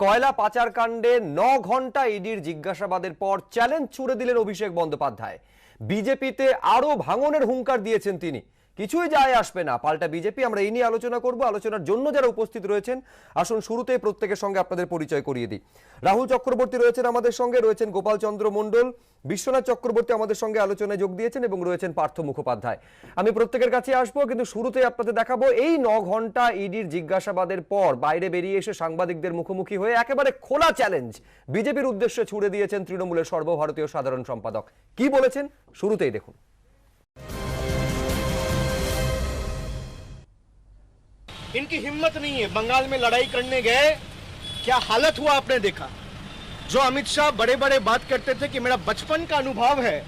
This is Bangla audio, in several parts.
কয়লা পাচার কাণ্ডে 9 ঘন্টা ইডির জিজ্ঞাসাবাদের পর চ্যালেঞ্জ ছুড়ে দিলেন অভিষেক বন্দ্যোপাধ্যায়। বিজেপিতে আরো ভাঙনের হুঙ্কার দিয়েছেন তিনি। কিছুই যায় আসবে না, পাল্টা বিজেপি। আমরা এই নিয়ে আলোচনা করব। আলোচনার জন্য যারা উপস্থিত রয়েছেন, আসুন শুরুতেই প্রত্যেকের সঙ্গে আপনাদের পরিচয় করিয়ে দিই। রাহুল চক্রবর্তী রয়েছেন আমাদের সঙ্গে, রয়েছেন গোপাল চন্দ্র মণ্ডল, বিশ্বনাথ চক্রবর্তী আমাদের সঙ্গে আলোচনায় যোগ দিয়েছেন এবং রয়েছেন পার্থ মুখোপাধ্যায়। আমি প্রত্যেকের কাছে আসবো, কিন্তু শুরুতেই আপনাদের দেখাবো এই 9 ঘন্টা ইডির জিজ্ঞাসাবাদের পর বাইরে বেরিয়ে এসে সাংবাদিকদের মুখোমুখি হয়ে একেবারে খোলা চ্যালেঞ্জ বিজেপির উদ্দেশ্যে ছুড়ে দিয়েছেন তৃণমূলের সর্বভারতীয় সাধারণ সম্পাদক। কি বলেছেন শুরুতেই দেখুন। इनकी हिम्मत नहीं है, बंगाल में लड़ाई करने गए, क्या हालत हुआ आपने देखा। जो अमित शाह बड़े बड़े बात करते थे कि मेरा बचपन का अनुभव है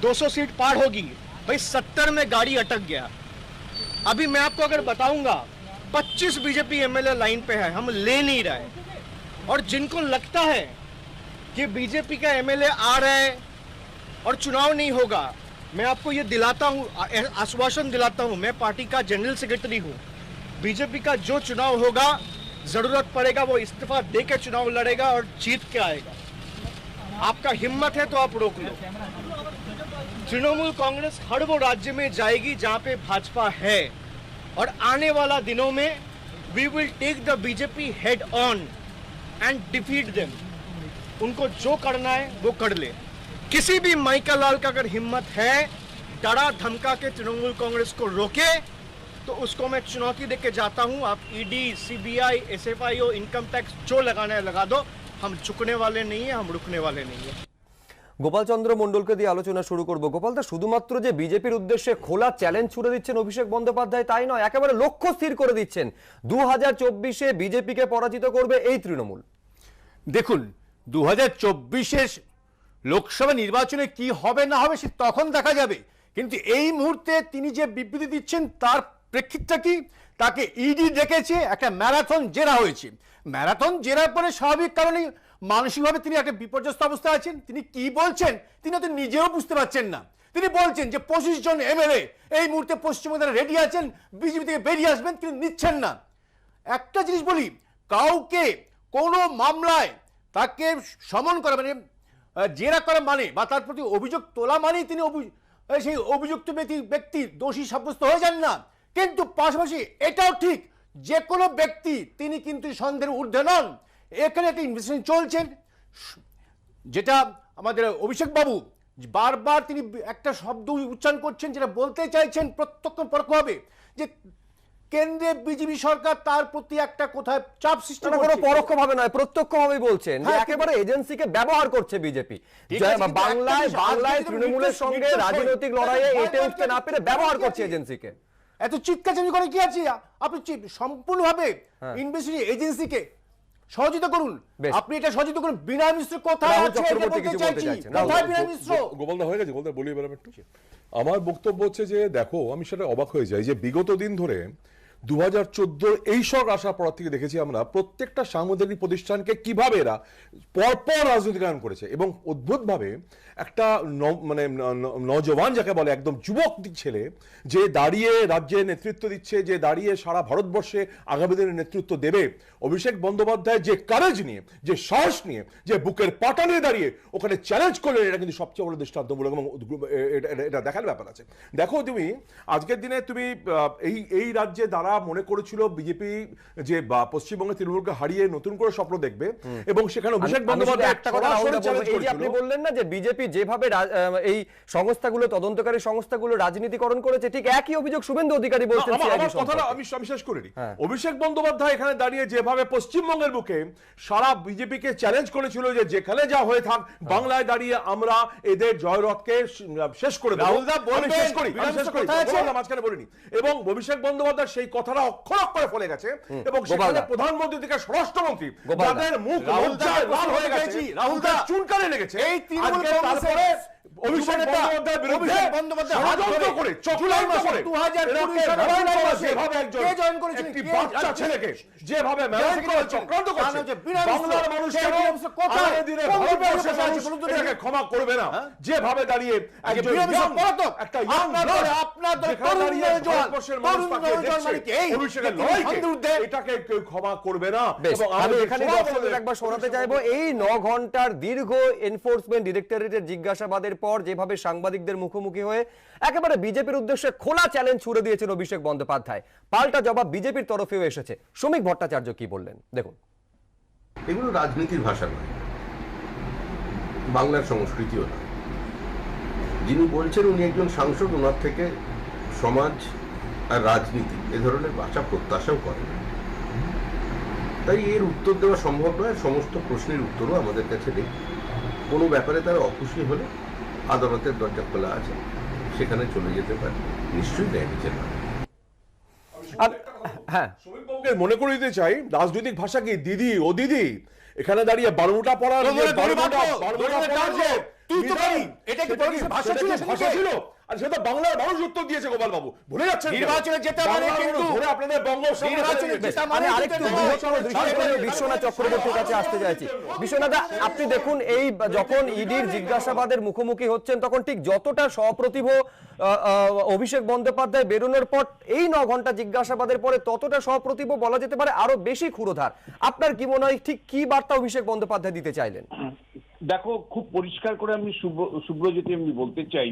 200 सीट पार होगी, भाई 70 में गाड़ी अटक गया। अभी मैं आपको अगर बताऊंगा 25 बीजेपी एमएलए लाइन पे है, हम ले नहीं रहे। और जिनको लगता है कि बीजेपी का एमएलए आ रहा है और चुनाव नहीं होगा, मैं आपको ये दिलाता हूं, आश्वासन दिलाता हूं, मैं पार्टी का जनरल सेक्रेटरी हूं। बीजेपी का जो चुनाव होगा, जरूरत पड़ेगा वो इस्तीफा दे के चुनाव लड़ेगा और जीत के आएगा। आपका हिम्मत है तो आप रोक लो। तृणमूल कांग्रेस हर वो राज्य में जाएगी जहां पे भाजपा है, और आने वाला दिनों में we will take the BJP head on and defeat them. उनको जो करना है वो कर ले। किसी भी माइका लाल का अगर हिम्मत है डरा धमका के तृणमूल कांग्रेस को रोके, तो उसको मैं चुनौती देके जाता हूं। आप ED, CBI, SFIO, income tax जो लगाना है लगा दो, हम झुकने वाले नहीं है, हम रुकने वाले नहीं है। গোপাল চন্দ্র মণ্ডলকে দিয়ে আলোচনা শুরু করব। গোপাল দা, শুধুমাত্র যে বিজেপির উদ্দেশ্যে খোলা চ্যালেঞ্জ ছুড়ে দিচ্ছেন অভিষেক বন্দ্যোপাধ্যায় তাই নয়, একেবারে লক্ষ্য স্থির করে দিচ্ছেন 2024-এ বিজেপিকে পরাজিত করবে এই তৃণমূল। দেখুন, 2024-এর লোকসভা নির্বাচনে কি হবে না হবে সে তখন দেখা যাবে, কিন্তু এই মুহূর্তে তিনি যে বিবৃতি দিচ্ছেন তার প্রেক্ষিতটা কি? তাকে ইডি ডেকেছে, একটা ম্যারাথন জেরা হয়েছে। ম্যারাথন জেরার পরে স্বাভাবিক কারণে মানসিকভাবে তিনি একটা বিপর্যস্ত অবস্থায় আছেন। তিনি কি বলছেন তিনি হয়তো নিজেও বুঝতে পারছেন না। তিনি বলছেন যে 25 জন এমএলএ এই মুহূর্তে পশ্চিমবঙ্গে রেডি আছেন, বিজেপি থেকে বেরিয়ে আসবেন, কিন্তু নিচ্ছেন না। একটা জিনিস বলি, কাউকে কোনো মামলায় তাকে সমন করা মানে জেরা করা মানে বা তার প্রতি অভিযোগ তোলা মানেই তিনি সেই অভিযুক্ত ব্যক্তি দোষী সাব্যস্ত হয়ে যান না। কিন্তু পাশাপাশি এটাও ঠিক, যে কোনো ব্যক্তি তিনি কিন্তু সন্দেহের ঊর্ধ্বে নন। এখানে একটা ইনভেস্টিগেশন চলছেন, যেটা আমাদের অভিষেক বাবু বারবার তিনি একটা শব্দ উচ্চারণ করছেন, যেটা বলতে চাইছেন প্রত্যক্ষ পরোক্ষভাবে যে কেন্দ্রে বিজেপি সরকার তার প্রতি একটা কোথায় চাপ সৃষ্টি করছে। কোনো পরোক্ষভাবে নয়, প্রত্যক্ষভাবেই বলছেন যে একেবারে এজেন্সিকে ব্যবহার করছে বিজেপি। বাংলায় তৃণমূলের সঙ্গে রাজনৈতিক লড়াইয়ে এটে উঠতে না পেরে ব্যবহার করছে এজেন্সিকে। এত চিৎকারচামি করে কি আছে? আপনি সম্পূর্ণভাবে ইনভেস্টিগেশন এজেন্সিকে সহযোগিতা করুন। আপনি এটা সহযোগিতা করুন। বিনয় মিশ্র কোথায় আছে? কোথায় বিনয় মিশ্র? গোপালদা হয়ে গেছে, গোপালদা বলি এবার একটু। আমার বক্তব্য হচ্ছে যে দেখো, আমি সেটা অবাক হয়ে যাই যে বিগত দিন ধরে 2014 এই সব আসার পর থেকে দেখেছি আমরা প্রত্যেকটা সাংবিধানিক প্রতিষ্ঠানকে কিভাবে এরা পরপর রাজনীতিকরণ করেছে, এবং অদ্ভুতভাবে একটা মানে নজওয়ান যাকে বলে, একদম যুবক ছেলে যে দাঁড়িয়ে রাজ্যে নেতৃত্ব দিচ্ছে, যে দাঁড়িয়ে সারা ভারতবর্ষে আগামী দিনের নেতৃত্ব দেবে, অভিষেক বন্দ্যোপাধ্যায় যে কারেজ নিয়ে, যে সাহস নিয়ে, যে বুকের পাটা নিয়ে দাঁড়িয়ে ওখানে চ্যালেঞ্জ করলেন, এটা কিন্তু সবচেয়ে বড় দৃষ্টান্তমূলক এবং এটা দেখার ব্যাপার আছে। দেখো, তুমি আজকের দিনে তুমি এই রাজ্যে দ্বারা মনে করেছিল বিজেপি যে পশ্চিমবঙ্গে তৃণমূলকে হারিয়ে নতুন করে স্বপ্ন দেখবে, এবং সেখানে অভিষেক বন্দ্যোপাধ্যায় একটা কথা আপনি বললেন না যে বিজেপি যেভাবে এই সংস্থাগুলো, তদন্তকারী সংস্থাগুলো রাজনীতিকরণ করেছে, ঠিক একই অভিযোগ শুভেন্দু অধিকারী বলছেন। কথাটা আমি শেষ করিনি। অভিষেক বন্দ্যোপাধ্যায় এখানে দাঁড়িয়ে যেভাবে পশ্চিমবঙ্গের বুকে সারা বিজেপিকে চ্যালেঞ্জ করেছিল যে যেখানে যা হয়ে থাক বাংলায় দাঁড়িয়ে আমরা এদের জয়রথকে শেষ করে দেব, মাঝখানে বলিনি। এবং অভিষেক বন্দ্যোপাধ্যায় সেই কথাটা অক্ষর অক্ষরে ফলে গেছে, এবং সেখানে প্রধানমন্ত্রী থেকে স্বরাষ্ট্রমন্ত্রী যাদের মুখ লাল হয়ে গেছে, রাহুল চুনকারে লেগেছে, এই তৃণমূল তারপরে অভিষেক বন্দ্যোপাধ্যায়ের বিরুদ্ধে ষড়যন্ত্র করে, চক্রান্ত করে, 2020 সালে যেভাবে একজন কে জয়েন করেছিলেন? একটি কে বাচ্চা জয়েন ছেলেকে যেভাবে ম্যানেজ করে চক্রান্ত করছে, বাংলার মানুষ কেন আগামী দিনে ভারতবর্ষের মানুষ এটাকে ক্ষমা করবে না? যেভাবে দাঁড়িয়ে একজন একটা young blood যেখানে দাঁড়িয়ে ভারতবর্ষের মানুষ তাকে দেখছে, অভিষেকের লড়াইকে, এটাকে কেউ ক্ষমা করবে না। বেশ, এবং আমি আমাদের এখানে সবার দর্শকদের মধ্যে একবার শোনাতে চাইবো এই 9 ঘন্টার দীর্ঘ এনফোর্সমেন্ট ডিরেক্টরেটের জিজ্ঞাসাবাদের পর যেভাবে সাংবাদিকদের মুখোমুখি হয়ে একেবারে বিজেপির উদ্দেশ্যে খোলা চ্যালেঞ্জ ছুড়ে দিয়েছেন অভিষেক বন্দ্যোপাধ্যায়, পাল্টা জবাব বিজেপির তরফেও এসেছে। শ্রমিক ভট্টাচার্য কি বললেন দেখুন। এগুলো রাজনীতির ভাষা নয়, বাংলার সংস্কৃতিও নয়। যিনি বলছেন উনি একজন সাংসদ, ওনার থেকে সমাজ আর রাজনীতি এ ধরনের ভাষা প্রত্যাশাও করেন। তাই এর উত্তর দেওয়া সম্ভব নয়। সমস্ত প্রশ্নের উত্তরও আমাদের কাছে নেই। কোনো ব্যাপারে তারা অখুশি হলে আদালতের দরজা খোলা আছে, সেখানে চলে যেতে পারে, নিশ্চয়ই ন্যায় বিচার পাবে। হ্যাঁ, শ্রমিকবাবুকে মনে করে দিতে চাই, রাজনৈতিক ভাষা কি দিদি ও দিদি, এখানে দাঁড়িয়ে বারোটা পড়ার এটা কি ভাষা ছিল? আর সেটা বাংলার মানুষ উত্তর দিয়েছে। গোপাল বাবু ভুলে যাচ্ছেন, নির্বাচনে জেতা মানে কিন্তু ধরে আপনাদের আমি আরেকটু বৃহত্তর দৃষ্টিকোণে বিশ্বনাথ চক্রবর্তীর কাছে আসতে চাইছি। বিশ্বনাথ, আপনি দেখুন এই যখন ইডির জিজ্ঞাসাবাদের মুখোমুখি হচ্ছেন তখন ঠিক যতটা সপ্রতিভ অভিষেক বন্দ্যোপাধ্যায় বেরোনোর পর এই 9 ঘন্টা জিজ্ঞাসাবাদের পরে ততটা সপ্রতিভ বলা যেতে পারে আরো বেশি ক্ষুরোধার। আপনার কি মনে হয় ঠিক কি বার্তা অভিষেক বন্দ্যোপাধ্যায় দিতে চাইলেন? দেখো, খুব পরিষ্কার করে আমি সুব্রজ্যোতি আমি বলতে চাই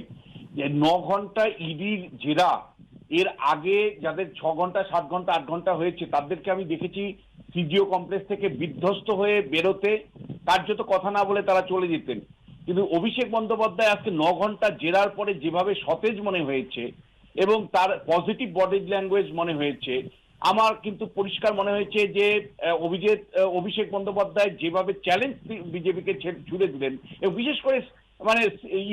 যে 9 ঘন্টা ইডির জেরা, এর আগে যাদের 6 ঘন্টা 7 ঘন্টা 8 ঘন্টা হয়েছে তাদেরকে আমি দেখেছি সিজিও কমপ্লেক্স থেকে বিধ্বস্ত হয়ে বেরোতে, কার্যত কথা না বলে তারা চলে যেতেন। কিন্তু অভিষেক বন্দ্যোপাধ্যায় আজকে 9 ঘন্টা জেরার পরে যেভাবে সতেজ মনে হয়েছে এবং তার পজিটিভ বডি ল্যাঙ্গুয়েজ মনে হয়েছে, আমার কিন্তু পরিষ্কার মনে হয়েছে যে অভিষেক বন্দ্যোপাধ্যায় যেভাবে চ্যালেঞ্জ বিজেপিকে ছুড়ে দিলেন এবং বিশেষ করে মানে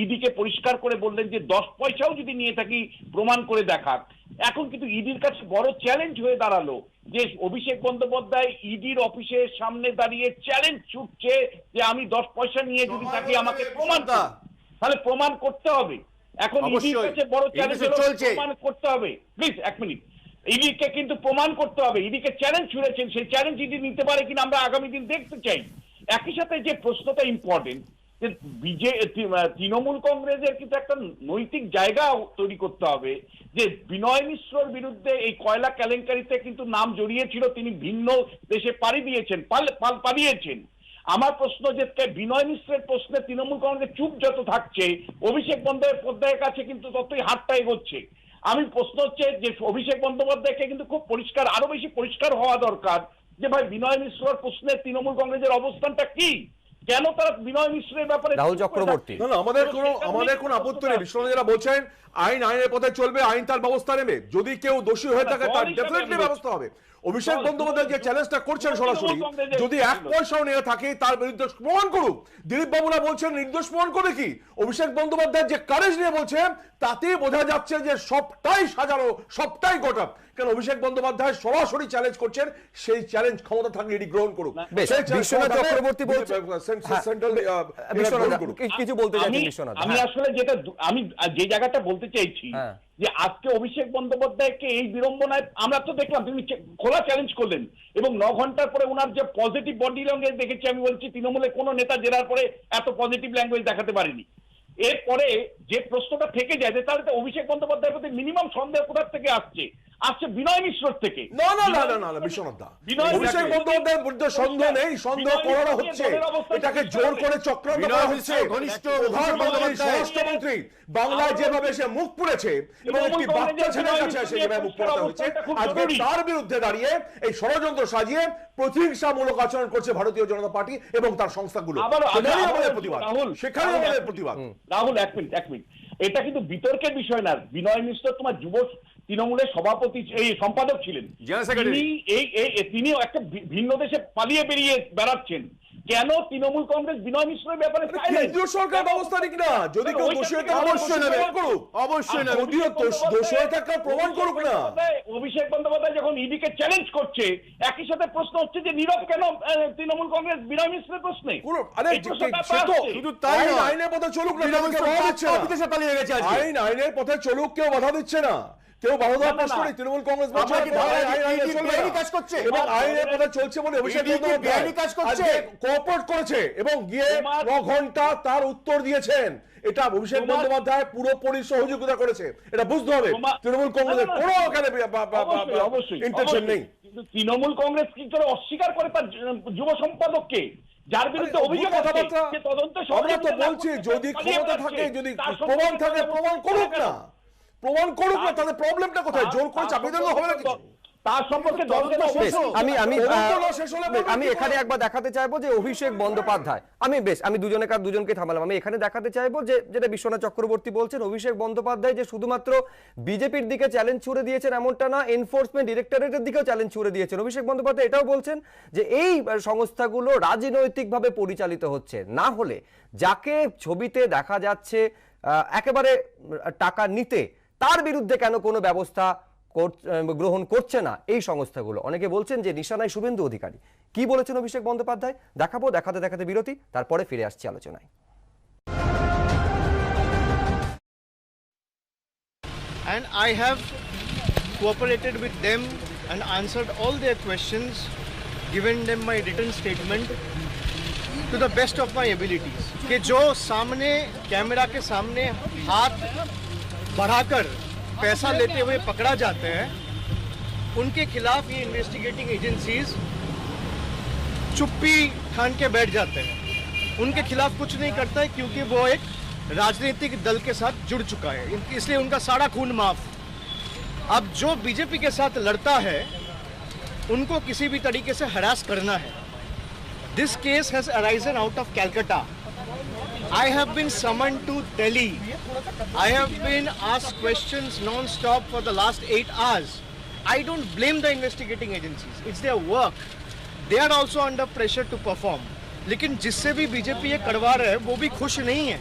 ইডিকে পরিষ্কার করে বললেন যে 10 পয়সাও যদি নিয়ে থাকি প্রমাণ করে দেখাক। এখন কিন্তু ইডির কাছে বড় চ্যালেঞ্জ হয়ে দাঁড়ালো যে অভিষেক বন্দ্যোপাধ্যায় ইডির অফিসের সামনে দাঁড়িয়ে চ্যালেঞ্জ ছুটছে যে আমি 10 পয়সা নিয়ে যদি থাকি আমাকে প্রমাণ দাও, তাহলে প্রমাণ করতে হবে। এখন ইডির কাছে বড় চ্যালেঞ্জ হলো প্রমাণ করতে হবে। প্লিজ এক মিনিট, ইডিকে কিন্তু প্রমাণ করতে হবে। ইডিকে চ্যালেঞ্জ ছুড়েছেন, সেই চ্যালেঞ্জ ইডি নিতে পারে কিনা আমরা আগামী দিন দেখতে চাই। একই সাথে যে প্রশ্নটা ইম্পর্টেন্ট যে তৃণমূল কংগ্রেসের কিন্তু একটা নৈতিক জায়গা তৈরি করতে হবে যে বিনয় মিশ্রর বিরুদ্ধে এই কয়লা কেলেঙ্কারিতে কিন্তু নাম জড়িয়েছিল, তিনি ভিন্ন দেশে পালিয়েছেন। আমার প্রশ্ন যে বিনয় মিশ্রের প্রশ্নে তৃণমূল কংগ্রেস চুপ যত থাকছে, অভিষেক বন্দ্যোপাধ্যায়ের কাছে কিন্তু ততই হাতটা এগোচ্ছে। আমি প্রশ্ন হচ্ছে যে অভিষেক বন্দ্যোপাধ্যায়কে কিন্তু খুব পরিষ্কার, আরো বেশি পরিষ্কার হওয়া দরকার যে ভাই বিনয় মিশ্রর প্রশ্নে তৃণমূল কংগ্রেসের অবস্থানটা কি, কেন তারা বিনয় মিশ্রের ব্যাপারে রাহুল চক্রবর্তী। না, আমাদের কোনো আপত্তি নেই। বিশ্বনাথ যারা বলছেন আইনের পথে চলবে, আইন তার ব্যবস্থা নেবে, যদি কেউ দোষী হয়ে থাকে তার ডেফিনেটলি ব্যবস্থা হবে। অভিষেক বন্দ্যোপাধ্যায় যে চ্যালেঞ্জটা করছেন সরাসরি, যদি 1 পয়সাও নিয়ে থাকে তার বিরুদ্ধে প্রমাণ করুক। দিলীপ বাবুরা বলছেন নির্দোষ প্রমাণ করবে কি? অভিষেক বন্দ্যোপাধ্যায় যে কারেজ নিয়ে বলছেন তাতেই বোঝা যাচ্ছে যে সবটাই সাজানো, সবটাই গোটা। কারণ অভিষেক বন্দ্যোপাধ্যায় সরাসরি চ্যালেঞ্জ করছেন, সেই চ্যালেঞ্জ ক্ষমতা থাকলে এটি গ্রহণ করুক। বিশ্বনাথ চক্রবর্তী বলছেন কিছু বলতে চাইছেন বিশ্বনাথ। আমি আসলে যেটা আমি যে জায়গাটা বলতে চাইছি যে আজকে অভিষেক বন্দ্যোপাধ্যায়কে এই বিড়ম্বনায় আমরা তো দেখলাম তিনি খোলা চ্যালেঞ্জ করলেন এবং 9 ঘন্টার পরে ওনার যে পজিটিভ বডি ল্যাঙ্গুয়েজ দেখেছি, আমি বলছি তৃণমূলের কোনো নেতা জেরার পরে এত পজিটিভ ল্যাঙ্গুয়েজ দেখাতে পারেনি। এরপরে যে প্রশ্নটা থেকে যায় যে তাহলে অভিষেক বন্দ্যোপাধ্যায়ের প্রতি মিনিমাম সন্দেহ কোথার থেকে আসছে বিনয় মিশ্রর থেকে। না, বিশ্বনাথ দা, অভিষেক বন্দ্যোপাধ্যায়ের বিরুদ্ধে সন্দেহ নেই, সন্দেহ করানো হচ্ছে, এটাকে জোর করে চক্রান্ত করা হচ্ছে। ঘনিষ্ঠ প্রধানমন্ত্রী, স্বরাষ্ট্রমন্ত্রী বাংলায় যেভাবে সে মুখ পুড়েছে এবং একটি বাচ্চা ছেলের কাছে এসে যেভাবে মুখ পোড়াতে হচ্ছে, আজকে তার বিরুদ্ধে দাঁড়িয়ে এই ষড়যন্ত্র সাজিয়ে প্রতিহিংসামূলক আচরণ করছে ভারতীয় জনতা পার্টি এবং তার সংস্থাগুলো। সেখানে আমাদের প্রতিবাদ। রাহুল, এক মিনিট, এটা কিন্তু বিতর্কের বিষয় না। বিনয় মিশ্র তোমার যুব তৃণমূলের সভাপতি, এই সম্পাদক ছিলেন, তিনি একটা ভিন্ন দেশে পালিয়ে বেরিয়ে বেড়াচ্ছেন। কেন তৃণমূল কংগ্রেস বিনয় মিশ্রের ব্যাপারে silent? কেন্দ্রীয় সরকার ব্যবস্থা নিক না, যদি কেউ দোষী হয়ে থাকে অবশ্যই নেবে। প্রমাণ করুক, অবশ্যই নেবে। যদিও দোষী হয়ে থাকে প্রমাণ করুক না। অভিষেক বন্দ্যোপাধ্যায় যখন ইডিকে চ্যালেঞ্জ করছে, একই সাথে প্রশ্ন হচ্ছে যে নীরব কেন তৃণমূল কংগ্রেস বিনয় মিশ্রের প্রশ্নে? আরে এই প্রশ্নটা সে তো আসছে। শুধু তাই আইন নয়। আইনের পথে চলুক না, তৃণমূল কেউ বাধা দিচ্ছে না। বিদেশে পালিয়ে গেছে আজকে। আইনের পথে চলুক, কেউ বাধা দিচ্ছে না, কেউ বাধা দেওয়ার না, না, প্রশ্ন না। নেই। তৃণমূল কংগ্রেস আমরা কি ধারণা করি আইনে ED চলবে বেআইনি না। কাজ করছে? এবং আইনের পথে চলছে বলে অভিষেক ED কি বেআইনি কাজ করছে? কোঅপারেট করেছে এবং গিয়ে 9 ঘন্টা তার উত্তর দিয়েছেন। এটা অভিষেক বন্দ্যোপাধ্যায় পুরোপুরি সহযোগিতা করেছে, এটা বুঝতে হবে। তৃণমূল কংগ্রেসের কোনো এখানে অবশ্যই ইন্টেনশন নেই। কিন্তু তৃণমূল কংগ্রেস কি করে অস্বীকার করে তার যুব সম্পাদককে, যার বিরুদ্ধে অভিযোগ আছে, কথাবার্তা যে তদন্তে আমরা তো সহযোগিতা না বলছি, করতে যদি পালিয়ে ক্ষমতা বেড়াচ্ছে, থাকে, যদি তার প্রমাণ সম্পর্কে থাকে, প্রমাণ করুক না, প্রমাণ করুক না, তাদের প্রবলেমটা কোথায়? জোর করে চাপিয়ে দিলে হবে না কিছু। তার সম্পর্কে দলকে বেশ, আমি কি এখানে করে? একবার দেখাতে চাইবো যে অভিষেক বন্দ্যোপাধ্যায়, আমি দুজনকে থামালাম। আমি এখানে দেখাতে চাইবো যে যেটা বিশ্বনাথ চক্রবর্তী বলছেন, অভিষেক বন্দ্যোপাধ্যায় যে শুধুমাত্র বিজেপির দিকে চ্যালেঞ্জ ছুড়ে দিয়েছেন এমনটা না, এনফোর্সমেন্ট ডিরেক্টরেটের দিকেও চ্যালেঞ্জ ছুড়ে দিয়েছেন। অভিষেক বন্দ্যোপাধ্যায় এটাও বলছেন যে এই সংস্থাগুলো রাজনৈতিকভাবে পরিচালিত হচ্ছে, না হলে যাকে ছবিতে দেখা যাচ্ছে একেবারে টাকা নিতে, তার বিরুদ্ধে কেন কোনো ব্যবস্থা গ্রহণ করছে না এই সংস্থাগুলো। অনেকে বলছেন যে নিশানায় শুভেন্দু অধিকারী। কি বলেছেন অভিষেক বন্দ্যোপাধ্যায় দেখাবো, দেখাতে বিরতি, তারপরে ফিরে আসছি আলোচনায়। And I have cooperated with them and answered all their questions, given them my written statement to the best of my abilities. कि जो सामने कैमरा के सामने हाथ बढ़ाकर पैसा लेते हुए पकड़ा जाते हैं, उनके खिलाफ ये इन्वेस्टिगेटिंग एजेंसीज चुप्पी ठान के बैठ जाते हैं। उनके खिलाफ कुछ नहीं करता है क्योंकि वो एक राजनीतिक दल के साथ जुड़ चुका है, इसलिए उनका सारा खून माफ। अब जो बीजेपी के साथ लड़ता है उनको किसी भी तरीके से हरास करना है। This case has arisen out of Calcutta. I have been summoned to Delhi. I have been asked questions non-stop for the last 8 hours. I don't blame the investigating agencies. It's their work. They are also under pressure to perform. लेकिन जिससे भी बीजेपी ये करवा रहा है वो भी खुश नहीं है।